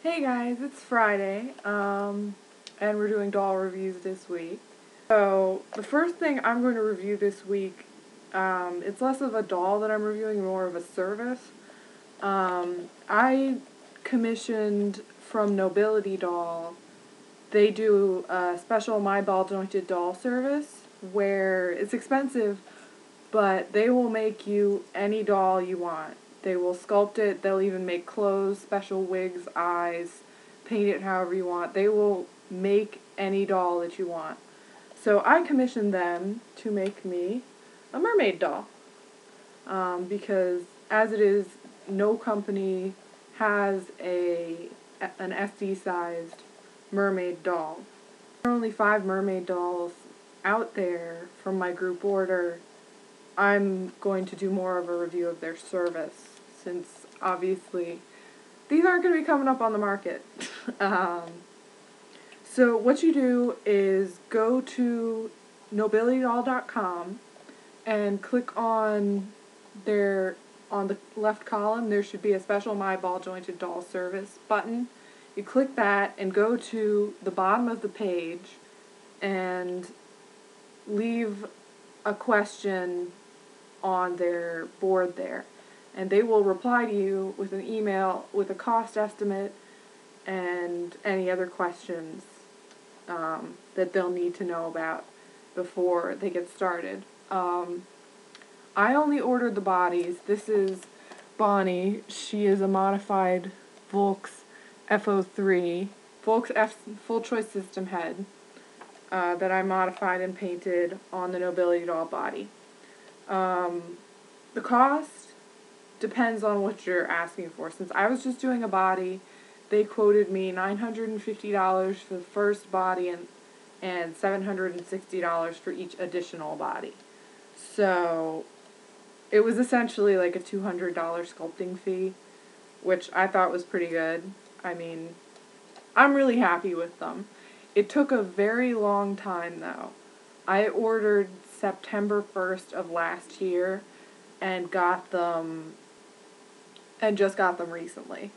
Hey guys, it's Friday, and we're doing doll reviews this week. So, the first thing I'm going to review this week, it's less of a doll that I'm reviewing, more of a service. I commissioned from Nobilitydoll. They do a special My Ball Jointed Doll service, where it's expensive, but they will make you any doll you want. They will sculpt it, they'll even make clothes, special wigs, eyes, paint it however you want. They will make any doll that you want. So I commissioned them to make me a mermaid doll. Because as it is, no company has an SD-sized mermaid doll. There are only 5 mermaid dolls out there from my group order. I'm going to do more of a review of their service, since obviously these aren't going to be coming up on the market. So what you do is go to Nobilitydoll.com and click on the left column. There should be a special My Ball Jointed Doll service button. You click that and go to the bottom of the page and leave a question on their board there, and they will reply to you with an email with a cost estimate and any other questions that they'll need to know about before they get started. I only ordered the bodies. This is Bonnie. She is a modified Volks FO3, Volks F full choice system head that I modified and painted on the Nobilitydoll body. The cost depends on what you're asking for. Since I was just doing a body, they quoted me $950 for the first body and $760 for each additional body. So it was essentially like a $200 sculpting fee, which I thought was pretty good. I mean, I'm really happy with them. It took a very long time though. I ordered September 1st of last year and just got them recently.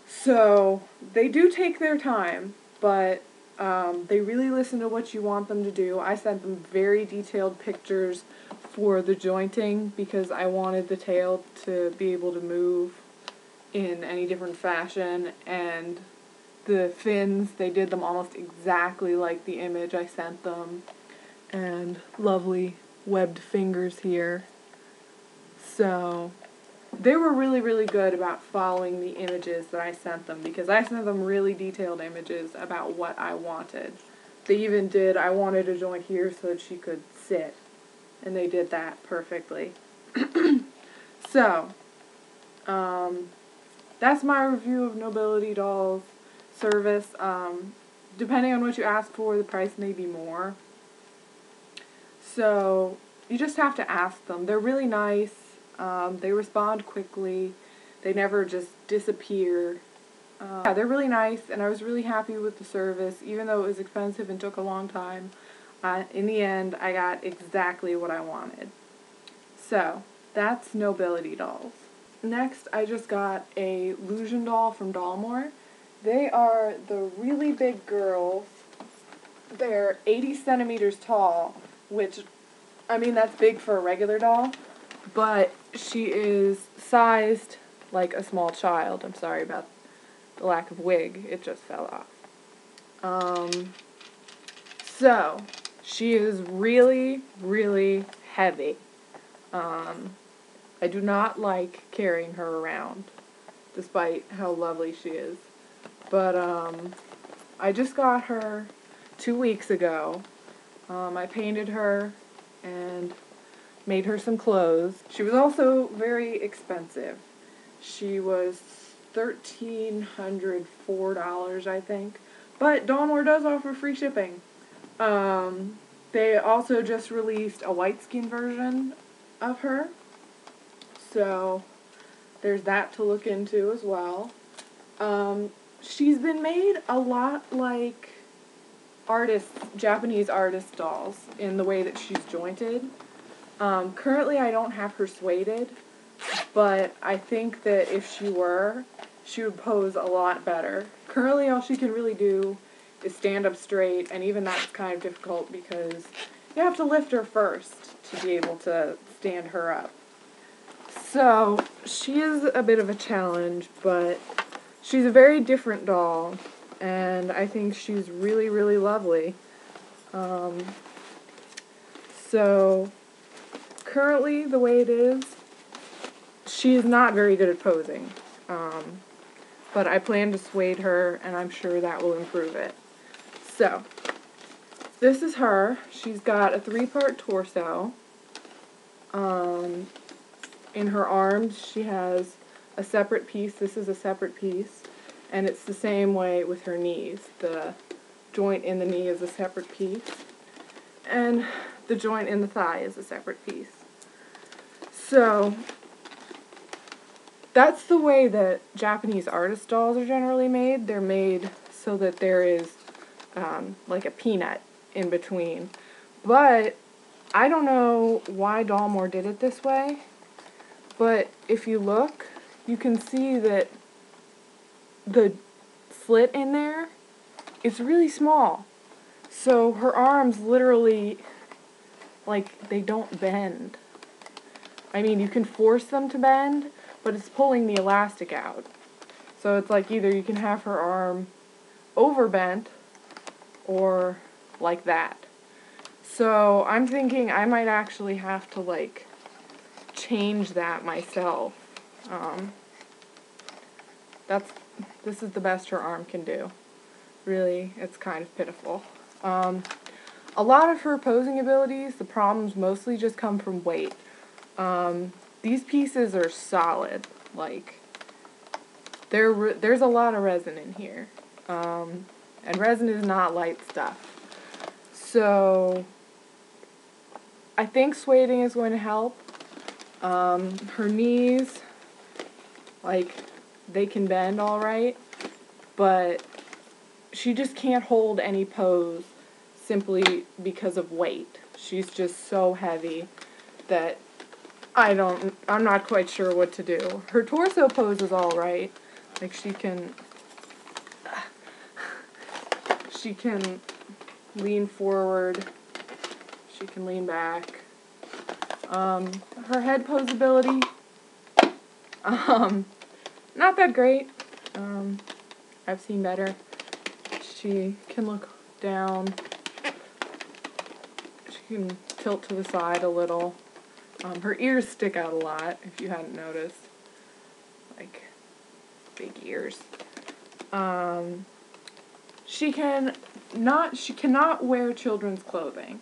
So they do take their time, but they really listen to what you want them to do. I sent them very detailed pictures for the jointing because I wanted the tail to be able to move in any different fashion, and the fins, they did them almost exactly like the image I sent them. And lovely webbed fingers here. So they were really, really good about following the images that I sent them, because I sent them really detailed images about what I wanted. They even did, I wanted a joint here so that she could sit, and they did that perfectly. So, that's my review of Nobilitydoll's service. Depending on what you ask for, the price may be more. So, you just have to ask them. They're really nice. They respond quickly. They never just disappear. Yeah, they're really nice, and I was really happy with the service, even though it was expensive and took a long time. In the end, I got exactly what I wanted. So, that's Nobilitydolls. Next, I just got a Lusion doll from Dollmore. They are the really big girls. They're 80 centimeters tall, which, I mean, that's big for a regular doll, but she is sized like a small child. I'm sorry about the lack of wig. It just fell off. So, she is really, really heavy. I do not like carrying her around, despite how lovely she is. But, I just got her 2 weeks ago. I painted her and made her some clothes. She was also very expensive. She was $1,304, I think. But Dollmore does offer free shipping. They also just released a white skin version of her. So there's that to look into as well. She's been made a lot like Japanese artist dolls in the way that she's jointed. Currently I don't have her sueded, but I think that if she were, she would pose a lot better. Currently, all she can really do is stand up straight, and even that's kind of difficult because you have to lift her first to be able to stand her up. So, she is a bit of a challenge, but she's a very different doll, and I think she's really, really lovely. So, currently, the way it is, she is not very good at posing. But I plan to suede her, and I'm sure that will improve it. So, this is her. She's got a 3-part torso. In her arms, she has a separate piece. This is a separate piece. And it's the same way with her knees. The joint in the knee is a separate piece. And the joint in the thigh is a separate piece. So, that's the way that Japanese artist dolls are generally made. They're made so that there is like a peanut in between. But I don't know why Dollmore did it this way. But if you look, you can see that the slit in there is really small. So her arms literally, like, they don't bend. I mean, you can force them to bend, but it's pulling the elastic out. So it's like either you can have her arm overbent or like that. So I'm thinking I might actually have to, like, change that myself. This is the best her arm can do. Really, it's kind of pitiful. A lot of her posing abilities, the problems mostly just come from weight. These pieces are solid. Like, there's a lot of resin in here. And resin is not light stuff. So, I think sueding is going to help. Her knees, like, they can bend alright, but she just can't hold any pose simply because of weight. She's just so heavy that I'm not quite sure what to do. Her torso pose is alright. Like, she can lean forward, she can lean back. Her head pose ability, not that great. I've seen better. She can look down. She can tilt to the side a little. Her ears stick out a lot, if you hadn't noticed. Like, big ears. She cannot wear children's clothing.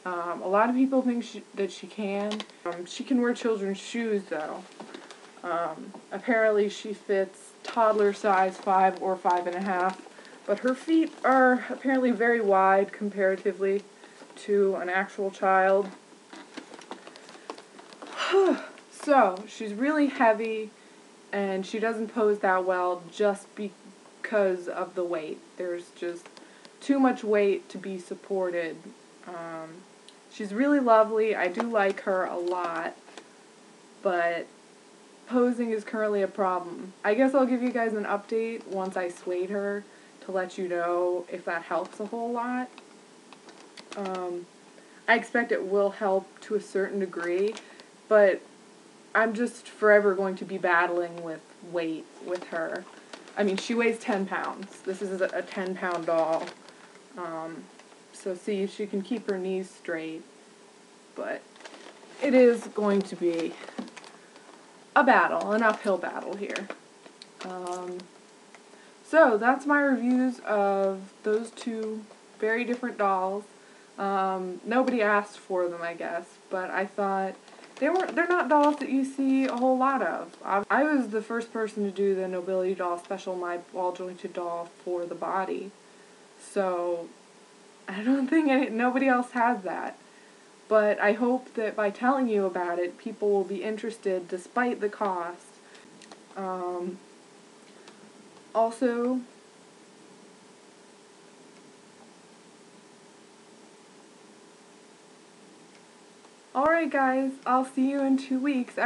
A lot of people think that she can. She can wear children's shoes, though. Apparently she fits toddler size 5 or 5.5, but her feet are apparently very wide comparatively to an actual child. So, she's really heavy, and she doesn't pose that well just because of the weight. There's just too much weight to be supported. She's really lovely. I do like her a lot, but posing is currently a problem. I guess I'll give you guys an update once I suede her to let you know if that helps a whole lot. I expect it will help to a certain degree, but I'm just forever going to be battling with weight with her. I mean, she weighs 10 pounds. This is a 10-pound doll. So see if she can keep her knees straight. But it is going to be a battle, an uphill battle here. So that's my reviews of those two very different dolls. Nobody asked for them, I guess, but I thought they're not dolls that you see a whole lot of. I was the first person to do the Nobilitydoll special My Ball Jointed Doll for the body. So I don't think nobody else has that. But I hope that by telling you about it, people will be interested despite the cost. Also, alright guys, I'll see you in 2 weeks.